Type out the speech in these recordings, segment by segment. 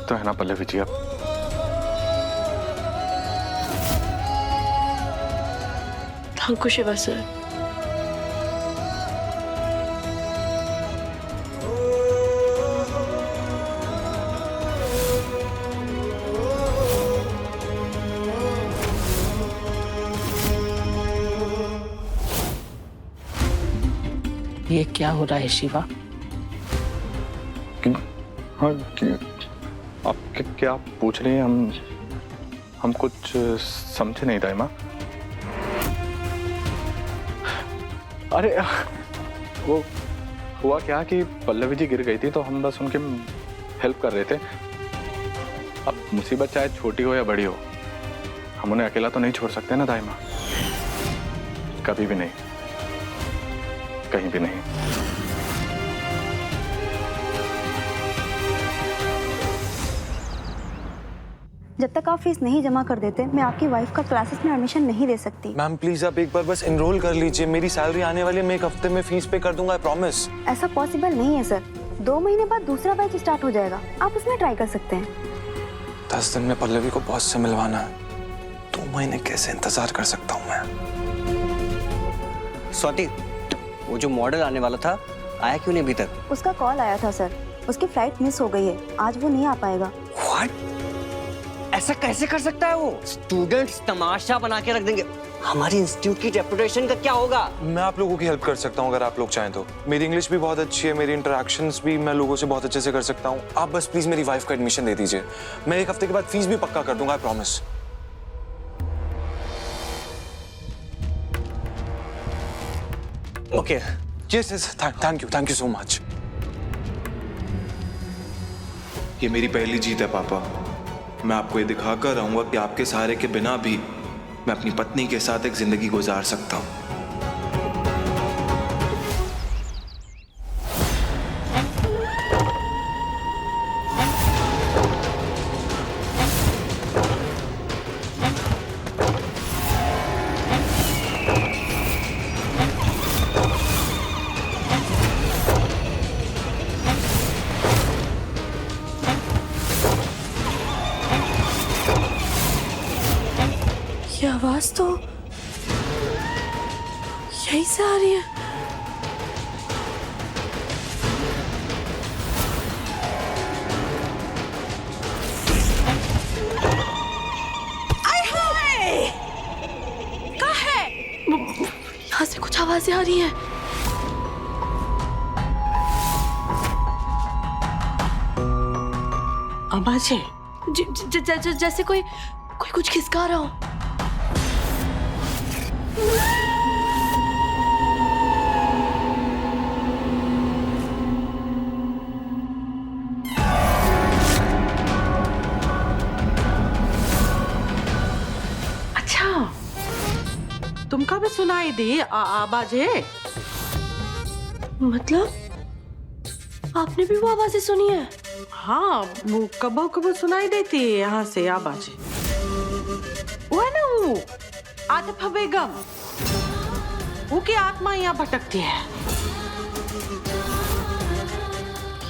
तो है ना पल्लवी जी अब? हमको शिवा सर, ये क्या हो रहा है शिवा? हाँ, आप क्या पूछ रही हैं? हम कुछ समझे नहीं दाइमा। अरे वो हुआ क्या कि पल्लवी जी गिर गई थी तो हम बस उनके हेल्प कर रहे थे। अब मुसीबत चाहे छोटी हो या बड़ी हो, हम उन्हें अकेला तो नहीं छोड़ सकते ना दाइमा, कभी भी नहीं, कहीं भी नहीं। जब तक आप फीस नहीं जमा कर देते मैं आपकी वाइफ का क्लासेस में एडमिशन नहीं दे सकती। मैम प्लीज आप एक बार बस एनरोल कर लीजिए, मेरी सैलरी आने वाली है, मैं एक हफ्ते में फीस पे कर दूंगा, आई प्रॉमिस। ऐसा पॉसिबल नहीं है सर, 2 महीने बाद दूसरा बैच स्टार्ट हो जाएगा, आप उसमें ट्राई कर सकते हैं। 10 दिन में पल्लवी को बॉस से मिलवाना है, 2 महीने कैसे इंतजार कर सकता हूँ मैं? स्वाति, वो जो मॉडल आने वाला था आया क्यों नहीं अभी तक? उसका कॉल आया था सर, उसकी फ्लाइट मिस हो गई है, आज वो नहीं आ पाएगा। What? ऐसा कैसे कर सकता है वो? स्टूडेंट्स तमाशा बना के रख देंगे, हमारी इंस्टीट्यूट की रेपुटेशन का क्या होगा? मैं आप लोगों की हेल्प कर सकता हूँ अगर आप लोग चाहें तो। मेरी इंग्लिश भी बहुत अच्छी है, मेरी इंटरेक्शंस भी मैं लोगों से बहुत अच्छे से कर सकता हूँ। आप बस प्लीज मेरी वाइफ का एडमिशन दे दीजिए, मैं एक हफ्ते के बाद फीस भी पक्का कर दूंगा, I promise. Okay, yes thank you so much. ये मेरी पहली जीत है पापा, मैं आपको ये दिखाकर रहूंगा कि आपके सहारे के बिना भी मैं अपनी पत्नी के साथ एक जिंदगी गुजार सकता हूं। ये आवाज तो यहीं से आ रही है। आय हाय! कहाँ है? यहाँ से कुछ आवाजें आ रही हैं। आवाज है? जैसे कोई कुछ खिसका रहा हो। अच्छा, तुमका भी सुनाई दी आवाज है? मतलब आपने भी वो आवाजें सुनी है? हाँ, वो कबो कबो सुनाई देती है यहाँ से आवाज। वो है ना वो आतिफा बेगम, वो की आत्मा यहाँ भटकती है।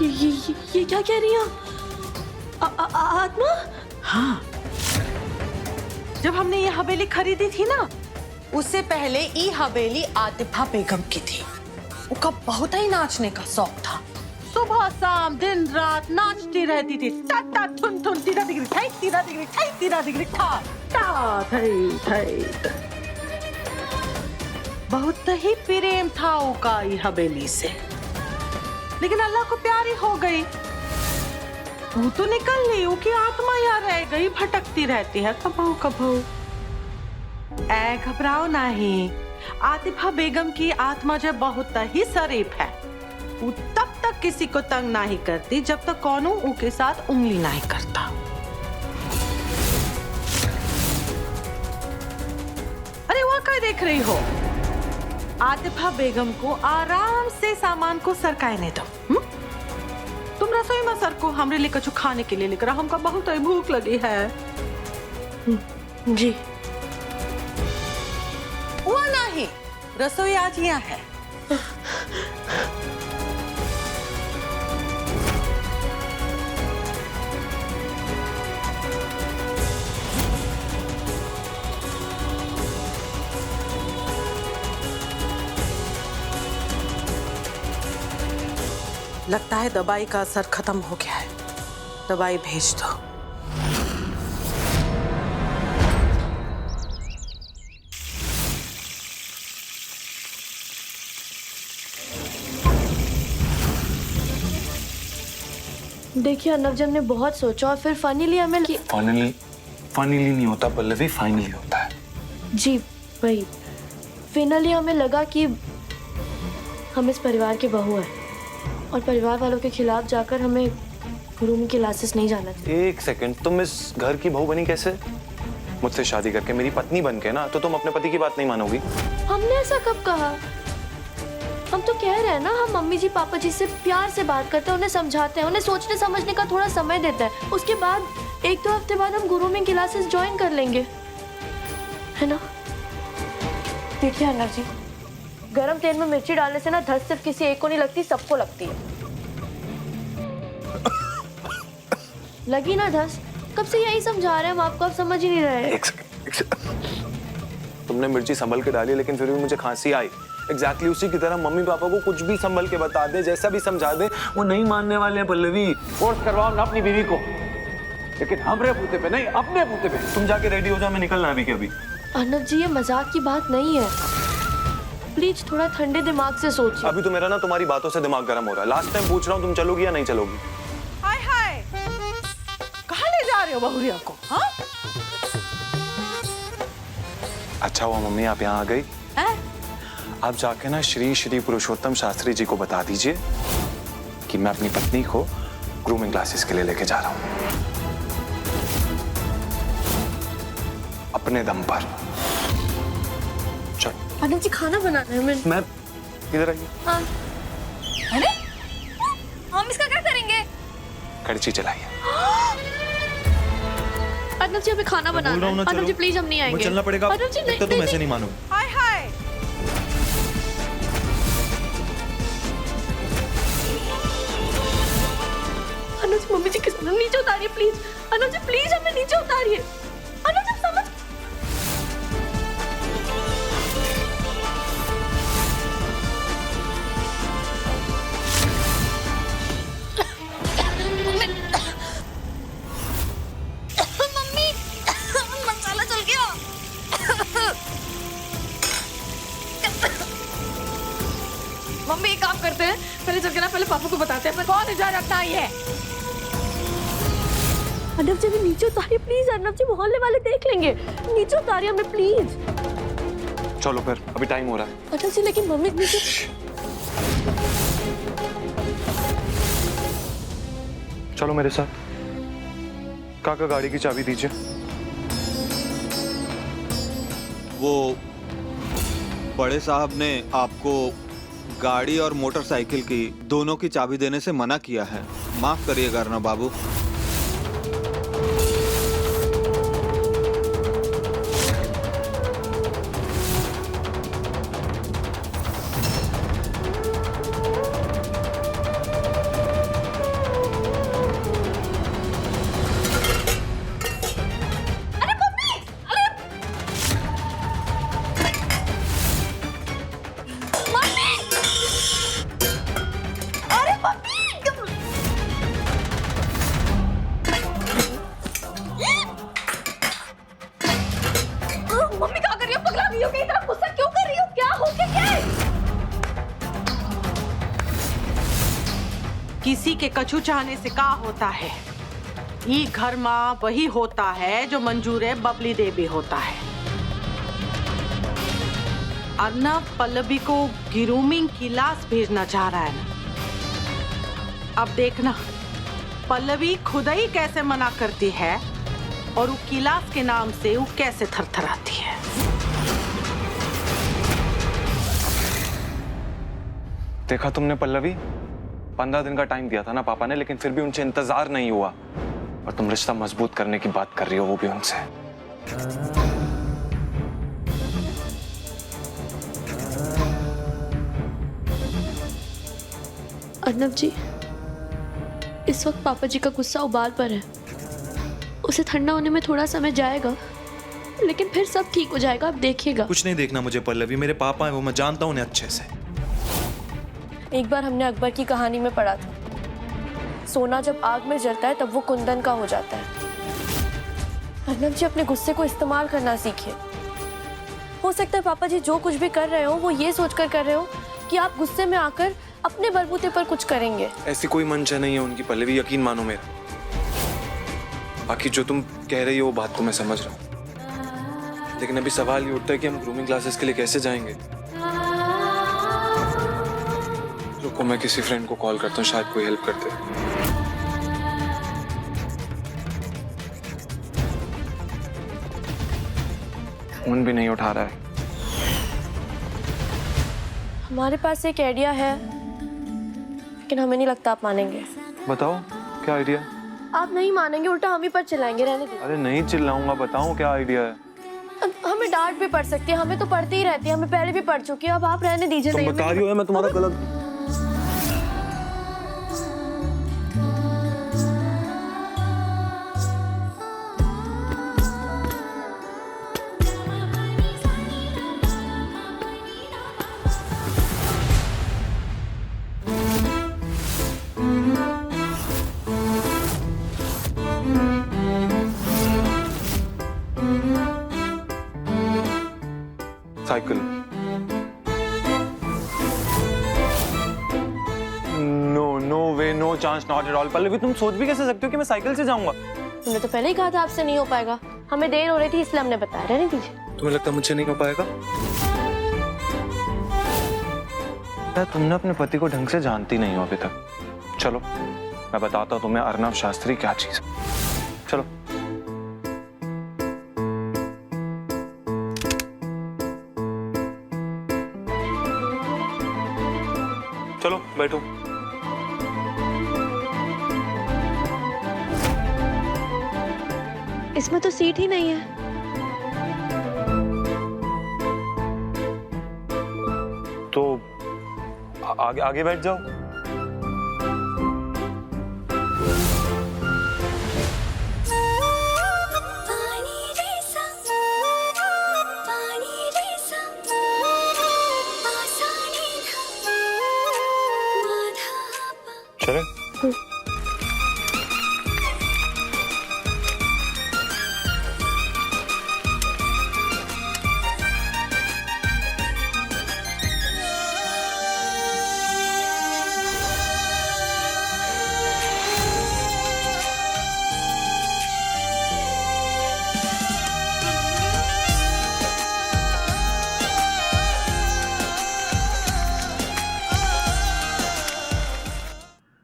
ये क्या कह रही हैं? आत्मा? हाँ, जब हमने ये हवेली खरीदी थी ना, उससे पहले ये हवेली आतिफा बेगम की थी। उसका बहुत ही नाचने का शौक था, सुबह शाम दिन रात नाचती रहती थी। टा टा थुन थुन तीरा दिगरी ठाई तीरा दिगरी ठाई तीरा दिगरी ठा टा थई थई। बहुत ही प्रेम था उसका ये हवेली से, लेकिन अल्लाह को प्यारी हो गई। वो तो निकल ली, उसकी आत्मा यहाँ रह गई, भटकती रहती है कबहू कबहू। ऐ घबराओ नहीं, आतिफा बेगम की आत्मा जब बहुत ही शरीफ है, वो तब तक किसी को तंग नहीं करती जब तक कौनो उसके साथ उंगली नहीं करता। अरे वहाँ क्या देख रही हो? आतिफा बेगम को आराम से सामान को सरकाने दो। तुम रसोई में सर को हमरे लिए कुछ खाने के लिए लेकर, हमको बहुत ही भूख लगी है। जी। वो नहीं, रसोई आज यहाँ है। लगता है दवाई का असर खत्म हो गया है। दवाई भेज दो। देखिए अर्नव ने बहुत सोचा और फिर फाइनली हमें फाइनली नहीं होता पल्लवी, फाइनली होता है। जी वही, फाइनली हमें लगा कि हम इस परिवार के बहू हैं और परिवार वालों के खिलाफ जाकर हमें ग्रूमिंग क्लासेस नहीं जाना चाहिए। एक सेकंड, तुम इस घर की बहू बनी कैसे? मुझसे शादी करके मेरी पत्नी बन के ना, तो तुम अपने पति की बात नहीं मानोगी? हमने ऐसा कब कहा? हम तो कह रहे हैं ना, हम मम्मी जी पापा जी से प्यार से बात करते हैं, उन्हें समझाते हैं, उन्हें सोचने समझने का थोड़ा समय देते हैं। उसके बाद 1-2 हफ्ते बाद हम ग्रूमिंग क्लासेस ज्वाइन कर लेंगे, है ना? देखिए अर्नव जी, गरम तेल में मिर्ची डालने से ना धस सिर्फ किसी एक को नहीं लगती, सबको लगती है। लगी ना धस? कब से यही समझा रहे हैं हम आपको, आप समझ ही नहीं रहे। एक सेकंड। तुमने मिर्ची संभल के डाली लेकिन फिर भी मुझे खांसी आई। एग्जैक्टली उसी की तरह मम्मी पापा को कुछ भी संभल के बता दे, जैसा भी समझा दे, वो नहीं मानने वाले हैं पल्लवी। फोर्स करवाओ ना अपनी बीवी को, लेकिन हमरे बूते पे नहीं, अपने बूते पे। तुम जाके रेडी हो जाओ, मैं निकलना अभी के अभी। अर्नव जी ये मजाक की बात नहीं है, प्लीज थोड़ा ठंडे दिमाग से सोचिए। अभी तो मेरा ना तुम्हारी बातों से दिमाग गर्म हो रहा है। लास्ट टाइम पूछ रहा हूँ, तुम चलोगी या नहीं चलोगी? हाय हाय, कहाँ ले जा रहे हो बहुरिया को? हाँ? अच्छा हुआ मम्मी आप यहाँ आ गई। आप जाके ना श्री श्री पुरुषोत्तम शास्त्री जी को बता दीजिए कि मैं अपनी पत्नी को ग्रूमिंग क्लासेस के लिए लेके जा रहा हूँ, अपने दम पर। चल। अर्नव जी खाना बनाना है। मैं इधर आइए। हाँ। अरे हम इसका क्या करेंगे? कड़ची चलाइए। अर्नव जी हमें खाना बनाना है। अर्नव जी प्लीज हम नहीं आएंगे। चलना पड़ेगा। अर्नव जी नहीं, तुम ऐसे नहीं मानो। हाय हाय, अर्नव जी मम्मी जी किस नीचे उतारिए प्लीज। अर्नव जी प्लीज हमें नीचे उतारिए। अर्नव जी समझ। मम्मी मसाला चल गया। मम्मी एक काम करते हैं, पहले चल के ना पहले पापा को बताते हैं। कौन इधर रखता है ये? अर्नव जी नीचे उतारिए प्लीज। अर्नव जी मोहल्ले वाले देख लेंगे, नीचे उतारिए हमें प्लीज। चलो फिर, अभी टाइम हो रहा है। अर्नव जी लेकिन मम्मी नीचे। चलो मेरे साथ। काका गाड़ी की चाबी दीजिए। वो बड़े साहब ने आपको गाड़ी और मोटरसाइकिल की दोनों की चाबी देने से मना किया है। माफ करिएगा अर्नव बाबू। मम्मी क्या कर रही हो? पगला गई हो? इतना गुस्सा क्यों कर रही हो? क्या हो गया? क्या है? किसी के कछु चाहने से का होता है? ई घर माँ वही होता है जो मंजूर है बबली देवी होता है। अर्नव पल्लवी को ग्रूमिंग क्लास भेजना चाह रहा है ना? अब देखना पल्लवी खुद ही कैसे मना करती है और वो क्लास के नाम से वो कैसे थरथराती है। देखा तुमने पल्लवी, 15 दिन का टाइम दिया था ना पापा ने, लेकिन फिर भी उनसे इंतजार नहीं हुआ। और तुम रिश्ता मजबूत करने की बात कर रही हो, वो भी उनसे। अर्नव जी इस वक्त पापा जी का गुस्सा उबाल पर है, उसे ठंडा होने में थोड़ा समय जाएगा, लेकिन फिर सब ठीक हो जाएगा, आप देखिएगा। कुछ नहीं देखना मुझे पल्लवी, मेरे पापा हैं वो, मैं जानता हूँ उन्हें अच्छे से। एक बार हमने अकबर की कहानी में पढ़ा था, सोना जब आग में जलता है तब वो कुंदन का हो जाता है। अर्नब जी अपने गुस्से को इस्तेमाल करना सीखिए। हो सकता है पापा जी जो कुछ भी कर रहे हो वो ये सोचकर कर रहे हो कि आप गुस्से में आकर अपने बलबूते पर कुछ करेंगे। ऐसी कोई मंशा नहीं है उनकी पल्लवी, यकीन मानो मेरा। बाकी जो तुम कह रही हो वो बात तो मैं समझ रहा हूँ, लेकिन अभी सवाल ये उठता है कि हम ग्रूमिंग क्लासेस के लिए कैसे जाएंगे। रुको, मैं किसी फ्रेंड को कॉल करता हूँ, शायद कोई हेल्प करते हैं। फोन भी नहीं उठा रहा है। हमारे पास एक आइडिया है, लेकिन हमें नहीं लगता आप मानेंगे। बताओ क्या आइडिया? आप नहीं मानेंगे, उल्टा हम ही पर चिल्लाएंगे। रहने दीजिए। अरे नहीं चिल्लाऊंगा, बताओ क्या आइडिया है। हमें डांट भी पड़ सकती है, हमें तो पड़ती ही रहती है, हमें पहले भी पड़ चुकी है। अब आप रहने दीजिए। तुम बता रही हो मैं तुम्हारा गलत। Cycle. No way, no chance, not at all. Pallavi तुम सोच भी कैसे सकते हो कि मैं साइकिल से जाऊंगा? तुमने तो पहले ही कहा था आपसे नहीं हो पाएगा। हमें देर हो रही थी इसलिए हमने बताया। रहने दीजिए। तुम्हें लगता है मुझसे नहीं हो पाएगा? तुमने अपने पति को ढंग से जानती नहीं हो अभी तक। चलो मैं बताता हूँ तुम्हें अर्नब शास्त्री क्या चीज है। चलो चलो बैठो। इसमें तो सीट ही नहीं है। तो आगे आगे बैठ जाओ। चले?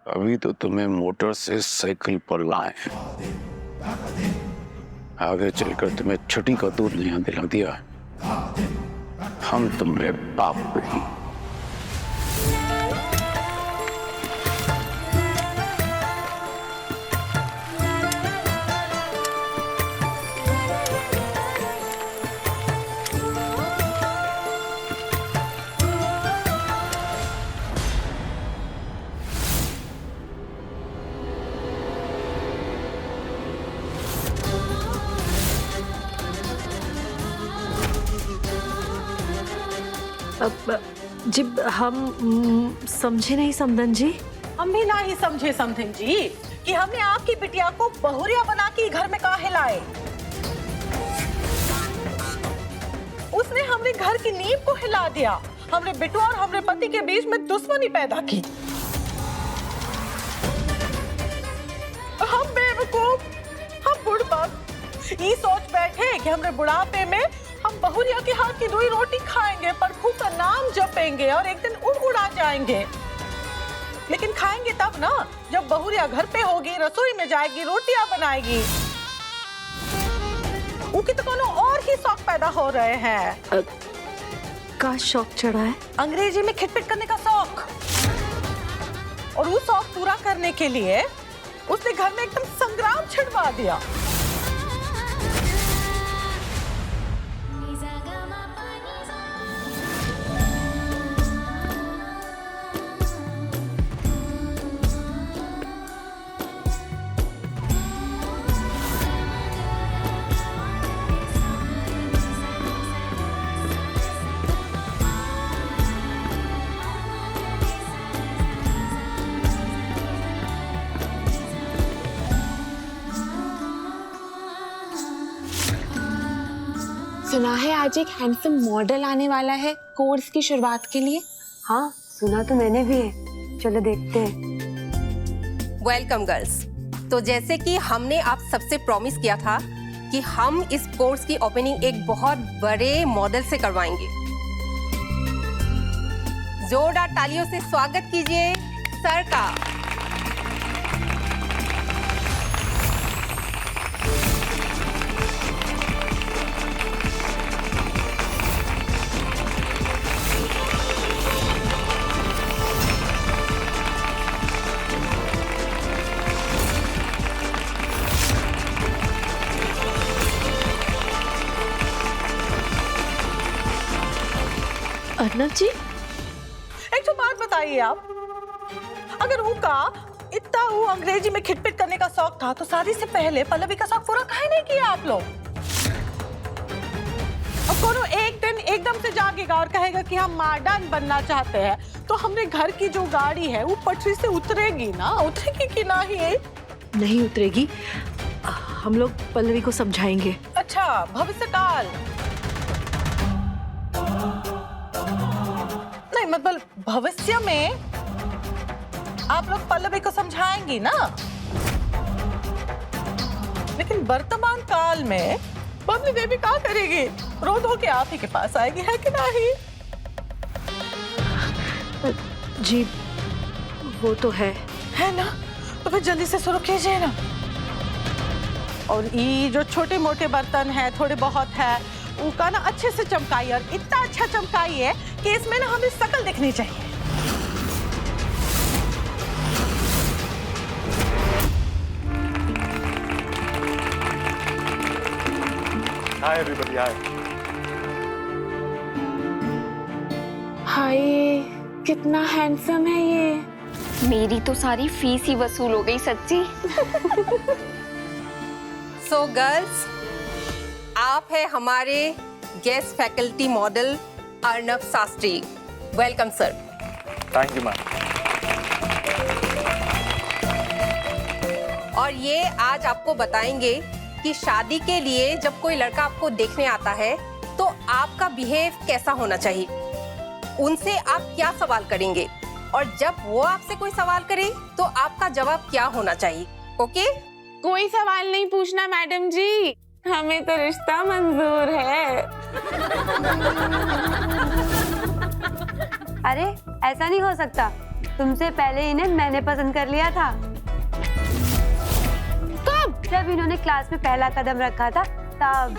अभी तो तुम्हें मोटर से साइकिल पर लाए, आगे चलकर तुम्हें छुट्टी का दूध नहीं दिला दिया। हम तुम्हारे बाप नहीं। जी हम समझे नहीं समधन जी। हम भी ना ही समझे समधन जी कि हमने आपकी बिटिया को बहुरिया बना के घर में काहे लाए। उसने हमरे घर की नींव को हिला दिया, हमरे बिटू और हमरे पति के बीच में दुश्मनी पैदा की। हम बेवकूफ, हम बुड़बक ये सोच बैठे कि हमरे बुढ़ापे में हम बहुरिया के हाथ की 2 रोटी खाएंगे, प्रभु का नाम जपेंगे और एक दिन उड़ा जाएंगे। लेकिन खाएंगे तब ना जब बहुरिया घर पे होगी, रसोई में जाएगी, रोटियां बनाएगी। उनकी तो कोनो और ही शौक पैदा हो रहे हैं। का शौक चढ़ा है? अंग्रेजी में खिटपिट करने का शौक। और वो शौक पूरा करने के लिए उसने घर में एकदम संग्राम छिड़वा दिया। सुना है आज एक हैंडसम मॉडल आने वाला है कोर्स की शुरुआत के लिए। हाँ सुना तो मैंने भी है, चलो देखते हैं। Welcome girls. तो जैसे कि हमने आप सबसे प्रॉमिस किया था कि हम इस कोर्स की ओपनिंग एक बहुत बड़े मॉडल से करवाएंगे। जोरदार तालियों से स्वागत कीजिए सर का। अर्नव जी, एक तो बात बताइए आप, अगर वो का इतना वो अंग्रेजी में खिटपिट करने का शौक था तो शादी से पहले पल्लवी का शौक पूरा काहे नहीं किया आप लोग? अब कोनो एक दिन एकदम से जागेगा और कहेगा कि हम मॉडर्न बनना चाहते हैं, तो हमने घर की जो गाड़ी है वो पटरी से उतरेगी ना, उतरेगी कि नहीं? नहीं उतरेगी। हम लोग पल्लवी को समझाएंगे। अच्छा, भविष्य काल नहीं, मतलब भविष्य में आप लोग पल्लवी को समझाएंगी ना, लेकिन वर्तमान काल में बबली देवी क्या करेगी? रो धो के आप ही के पास आएगी, है कि नहीं? जी वो तो है ना? तो फिर जल्दी से शुरू कीजिए ना। और ये जो छोटे मोटे बर्तन है, थोड़े बहुत है, उसका ना अच्छे से चमकाइए, और इतना अच्छा चमकाइए कि इसमें ना हमें शक्ल दिखनी चाहिए। हाय एवरीबॉडी, हाय। हाय, कितना हैंडसम है ये। मेरी तो सारी फीस ही वसूल हो गई सच्ची। सो गर्ल्स, आप है हमारे guest faculty model Arnav Shastri. Welcome sir. Thank you ma'am. और ये आज आपको बताएंगे कि शादी के लिए जब कोई लड़का आपको देखने आता है तो आपका बिहेव कैसा होना चाहिए, उनसे आप क्या सवाल करेंगे, और जब वो आपसे कोई सवाल करे तो आपका जवाब क्या होना चाहिए। ओके? कोई सवाल नहीं पूछना मैडम जी, हमें तो रिश्ता मंजूर है। अरे ऐसा नहीं हो सकता, तुमसे पहले इन्हें मैंने पसंद कर लिया था। कब? जब इन्होंने क्लास में पहला कदम रखा था तब।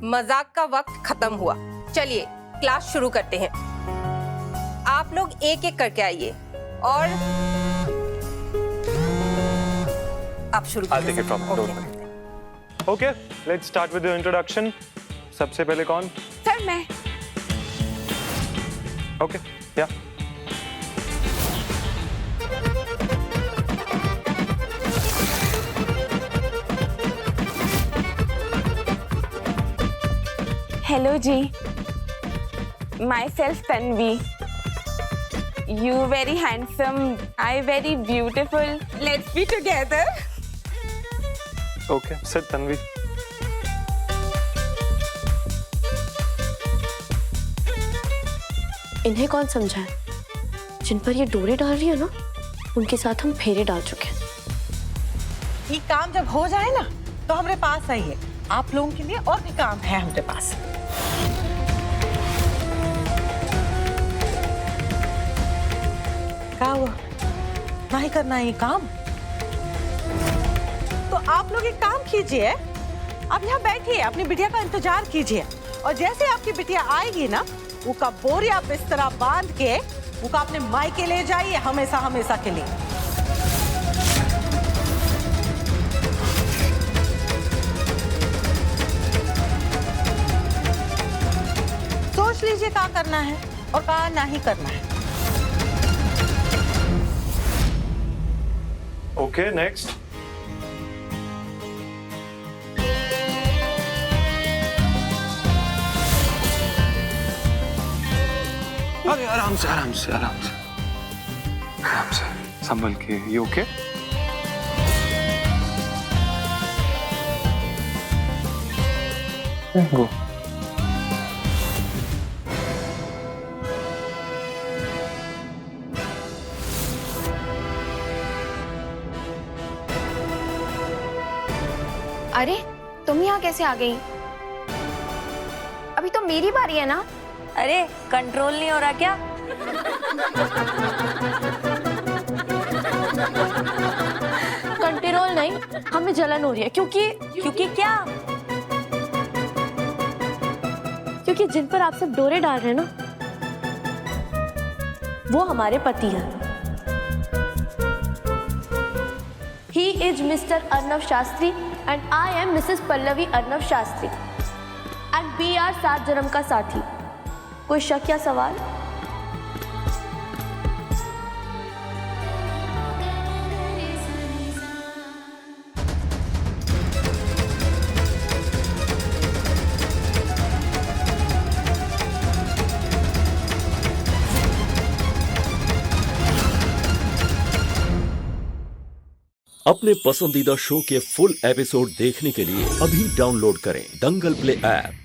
मजाक का वक्त खत्म हुआ, चलिए क्लास शुरू करते हैं। आप लोग एक एक करके आइए और आप शुरू I'll take it from the door. Okay, let's start with the introduction. सबसे पहले कौन? सर मैं। Okay, yeah. Hello ji, myself Tanvi. You very handsome, I very beautiful. Let's be together. Okay, sit Tanvi. इन्हें कौन समझाए? जिन पर ये डोरे डाल रही है ना, उनके साथ हम फेरे डाल चुके हैं। ये काम जब हो जाए ना तो हमारे पास आइए, आप लोगों के लिए और भी काम है हमारे पास। क्या हुआ? नहीं करना ये काम? तो आप लोग एक काम कीजिए, आप यहाँ बैठिए, अपनी बिटिया का इंतजार कीजिए, और जैसे आपकी बिटिया आएगी ना, उसका बोरिया बिस्तरा बांध के उसका अपने मायके ले जाइए, हमेशा हमेशा के लिए। सोच लीजिए क्या करना है और क्या नहीं करना है। Okay, next. अरे आराम से आराम से आराम से आराम से, संभल के। You okay? मैंगो। अरे तुम यहाँ कैसे आ गई? अभी तो मेरी बारी है ना। अरे कंट्रोल नहीं हो रहा क्या? कंट्रोल नहीं, हमें जलन हो रही है क्योंकि क्या? क्योंकि जिन पर आप सब डोरे डाल रहे हैं ना, वो हमारे पति हैं। He is Mr. Arnav Shastri and I am Mrs. Pallavi Arnav Shastri and we are 7 जन्म का साथी। कोई शक या सवाल? अपने पसंदीदा शो के फुल एपिसोड देखने के लिए अभी डाउनलोड करें दंगल प्ले ऐप।